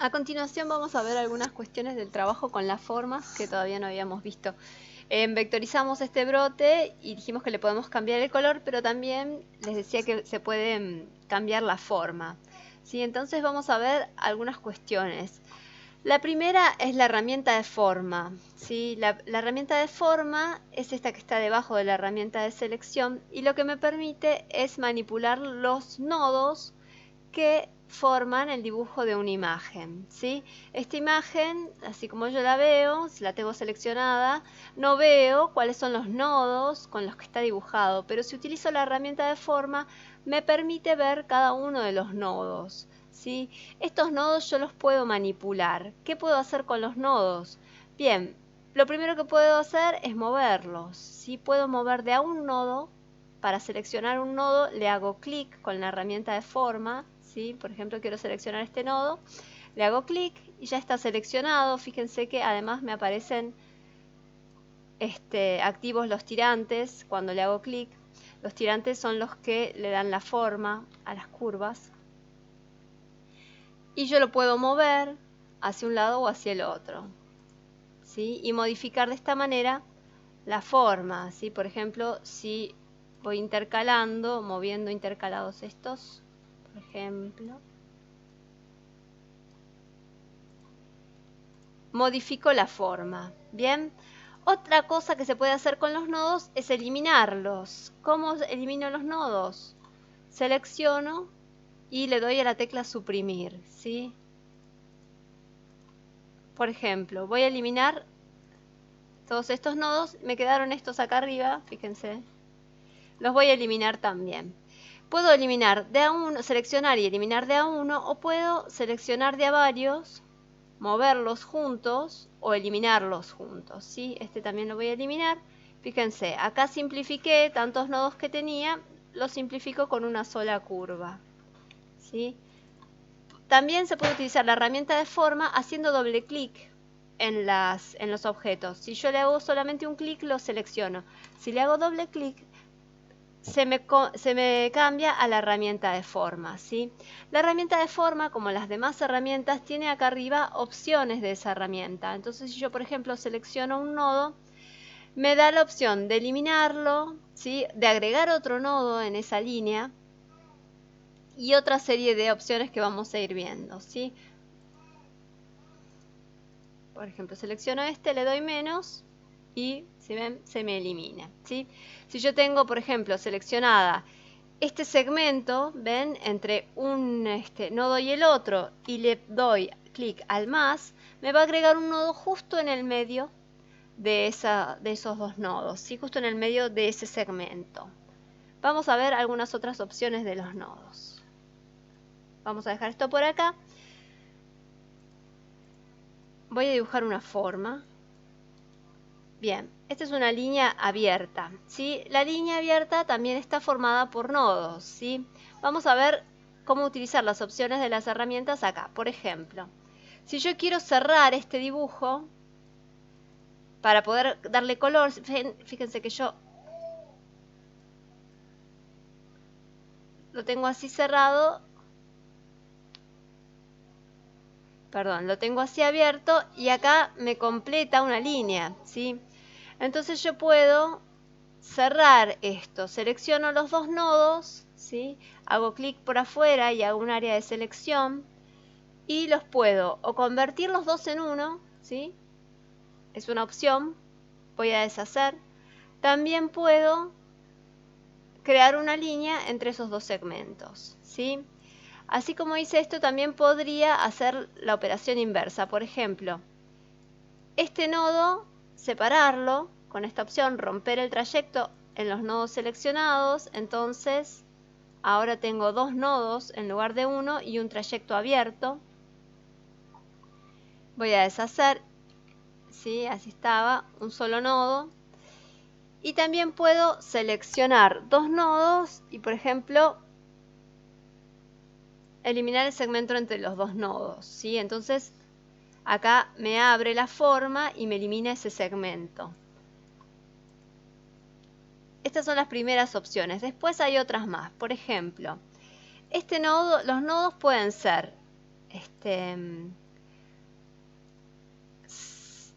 A continuación vamos a ver algunas cuestiones del trabajo con las formas que todavía no habíamos visto. Vectorizamos este brote y dijimos que le podemos cambiar el color, pero también les decía que se puede cambiar la forma. ¿Sí? Entonces vamos a ver algunas cuestiones. La primera es la herramienta de forma. ¿Sí? La herramienta de forma es esta que está debajo de la herramienta de selección y lo que me permite es manipular los nodos que forman el dibujo de una imagen, ¿sí? Esta imagen, así como yo la veo, si la tengo seleccionada, no veo cuáles son los nodos con los que está dibujado, pero si utilizo la herramienta de forma, me permite ver cada uno de los nodos, ¿sí? Estos nodos yo los puedo manipular. ¿Qué puedo hacer con los nodos? Bien, lo primero que puedo hacer es moverlos, ¿sí? Puedo mover de a un nodo. Para seleccionar un nodo le hago clic con la herramienta de forma, ¿sí? Por ejemplo, quiero seleccionar este nodo, le hago clic y ya está seleccionado. Fíjense que además me aparecen activos los tirantes cuando le hago clic. Los tirantes son los que le dan la forma a las curvas. Y yo lo puedo mover hacia un lado o hacia el otro, ¿sí? Y modificar de esta manera la forma, ¿sí? Por ejemplo, si voy intercalando, moviendo intercalados estos, por ejemplo, modifico la forma. Bien, otra cosa que se puede hacer con los nodos es eliminarlos. ¿Cómo elimino los nodos? Selecciono y le doy a la tecla suprimir, ¿sí? Por ejemplo, voy a eliminar todos estos nodos, me quedaron estos acá arriba, fíjense. Los voy a eliminar también. Puedo eliminar de a uno, seleccionar y eliminar de a uno, o puedo seleccionar de a varios, moverlos juntos o eliminarlos juntos, ¿sí? Este también lo voy a eliminar. Fíjense, acá simplifiqué tantos nodos que tenía, los simplifico con una sola curva, ¿sí? También se puede utilizar la herramienta de forma haciendo doble clic en los objetos. Si yo le hago solamente un clic, lo selecciono. Si le hago doble clic, se me cambia a la herramienta de forma, ¿sí? La herramienta de forma, como las demás herramientas, tiene acá arriba opciones de esa herramienta. Entonces, si yo, por ejemplo, selecciono un nodo, me da la opción de eliminarlo, ¿sí? De agregar otro nodo en esa línea y otra serie de opciones que vamos a ir viendo, ¿sí? Por ejemplo, selecciono este, le doy menos y, si ven, se me elimina, ¿sí? Si yo tengo, por ejemplo, seleccionada este segmento, ven, entre un nodo y el otro, y le doy clic al más, me va a agregar un nodo justo en el medio de esos dos nodos, ¿sí? Justo en el medio de ese segmento. Vamos a ver algunas otras opciones de los nodos. Vamos a dejar esto por acá. Voy a dibujar una forma. Bien, esta es una línea abierta, ¿sí? La línea abierta también está formada por nodos, ¿sí? Vamos a ver cómo utilizar las opciones de las herramientas acá. Por ejemplo, si yo quiero cerrar este dibujo, para poder darle color, fíjense que yo lo tengo así cerrado, perdón, lo tengo así abierto y acá me completa una línea, ¿sí? Entonces yo puedo cerrar esto, selecciono los dos nodos, ¿sí? Hago clic por afuera y hago un área de selección y los puedo o convertir los dos en uno, ¿sí? Es una opción, voy a deshacer. También puedo crear una línea entre esos dos segmentos, ¿sí? Así como hice esto, también podría hacer la operación inversa. Por ejemplo, este nodo, separarlo con esta opción, romper el trayecto en los nodos seleccionados. Entonces, ahora tengo dos nodos en lugar de uno y un trayecto abierto. Voy a deshacer, ¿sí? Así estaba, un solo nodo. Y también puedo seleccionar dos nodos y, por ejemplo, eliminar el segmento entre los dos nodos, ¿sí? Entonces, acá me abre la forma y me elimina ese segmento. Estas son las primeras opciones. Después hay otras más. Por ejemplo, este nodo, los nodos pueden ser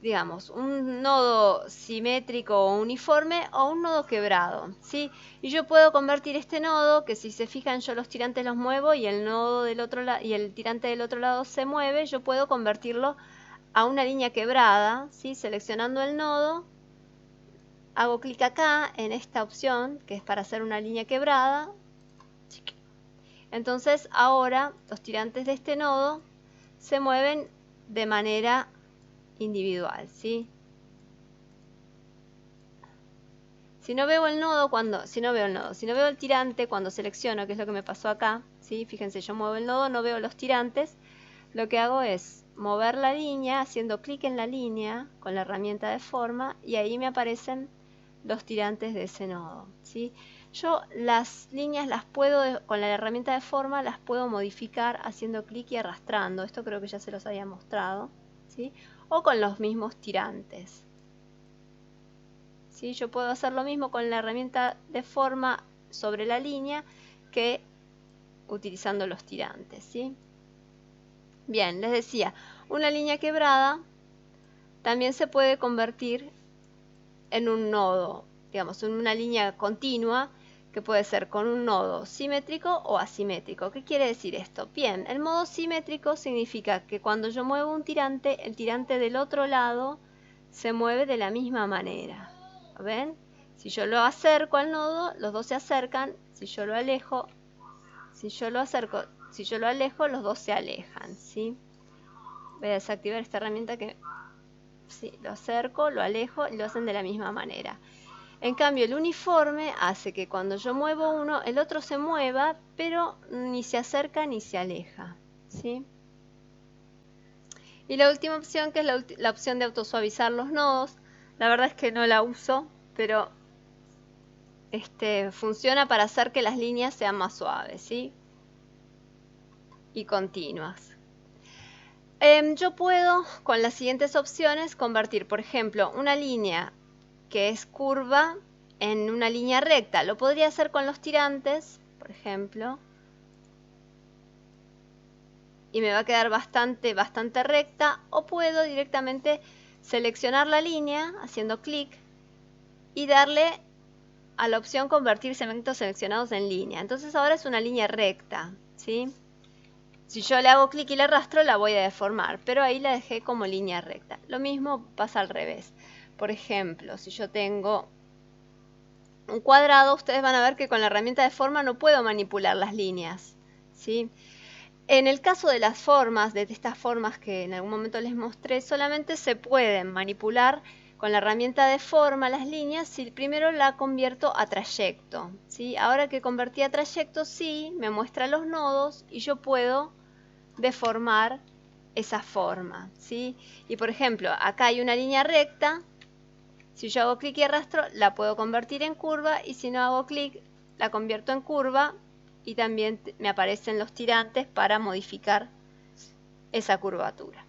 digamos, un nodo simétrico o uniforme o un nodo quebrado, ¿sí? Y yo puedo convertir este nodo, que si se fijan yo los tirantes los muevo y el nodo del otro y el tirante del otro lado se mueve, yo puedo convertirlo a una línea quebrada, ¿sí? Seleccionando el nodo, hago clic acá en esta opción, que es para hacer una línea quebrada. Entonces ahora los tirantes de este nodo se mueven de manera individual, ¿sí? Si no veo el nodo si no veo el tirante cuando selecciono, que es lo que me pasó acá, ¿sí? Fíjense, yo muevo el nodo, no veo los tirantes. Lo que hago es mover la línea, haciendo clic en la línea con la herramienta de forma, y ahí me aparecen los tirantes de ese nodo, ¿sí? Yo las líneas las puedo, con la herramienta de forma, las puedo modificar haciendo clic y arrastrando. Esto creo que ya se los había mostrado, ¿sí? O con los mismos tirantes. ¿Sí? Yo puedo hacer lo mismo con la herramienta de forma sobre la línea que utilizando los tirantes, ¿sí? Bien, les decía, una línea quebrada también se puede convertir en un nodo, digamos, en una línea continua que puede ser con un nodo simétrico o asimétrico. ¿Qué quiere decir esto? Bien, el modo simétrico significa que cuando yo muevo un tirante, el tirante del otro lado se mueve de la misma manera. ¿Ven? Si yo lo acerco al nodo, los dos se acercan. Si yo lo alejo, los dos se alejan, ¿sí? Voy a desactivar esta herramienta que sí, lo acerco, lo alejo y lo hacen de la misma manera. En cambio, el uniforme hace que cuando yo muevo uno, el otro se mueva, pero ni se acerca ni se aleja, ¿sí? Y la última opción, que es la opción de autosuavizar los nodos, la verdad es que no la uso, pero funciona para hacer que las líneas sean más suaves, ¿sí? Y continuas. Yo puedo, con las siguientes opciones, convertir, por ejemplo, una línea que es curva en una línea recta. Lo podría hacer con los tirantes, por ejemplo. Y me va a quedar bastante recta. O puedo directamente seleccionar la línea haciendo clic y darle a la opción convertir segmentos seleccionados en línea. Entonces ahora es una línea recta, ¿sí? Si yo le hago clic y le arrastro, la voy a deformar, pero ahí la dejé como línea recta. Lo mismo pasa al revés. Por ejemplo, si yo tengo un cuadrado, ustedes van a ver que con la herramienta de forma no puedo manipular las líneas, ¿sí? En el caso de las formas, de estas formas que en algún momento les mostré, solamente se pueden manipular con la herramienta de forma las líneas si primero la convierto a trayecto, ¿sí? Ahora que convertí a trayecto, sí, me muestra los nodos y yo puedo deformar esa forma, ¿sí? Y por ejemplo, acá hay una línea recta. Si yo hago clic y arrastro, la puedo convertir en curva, y si no hago clic, la convierto en curva y también me aparecen los tirantes para modificar esa curvatura.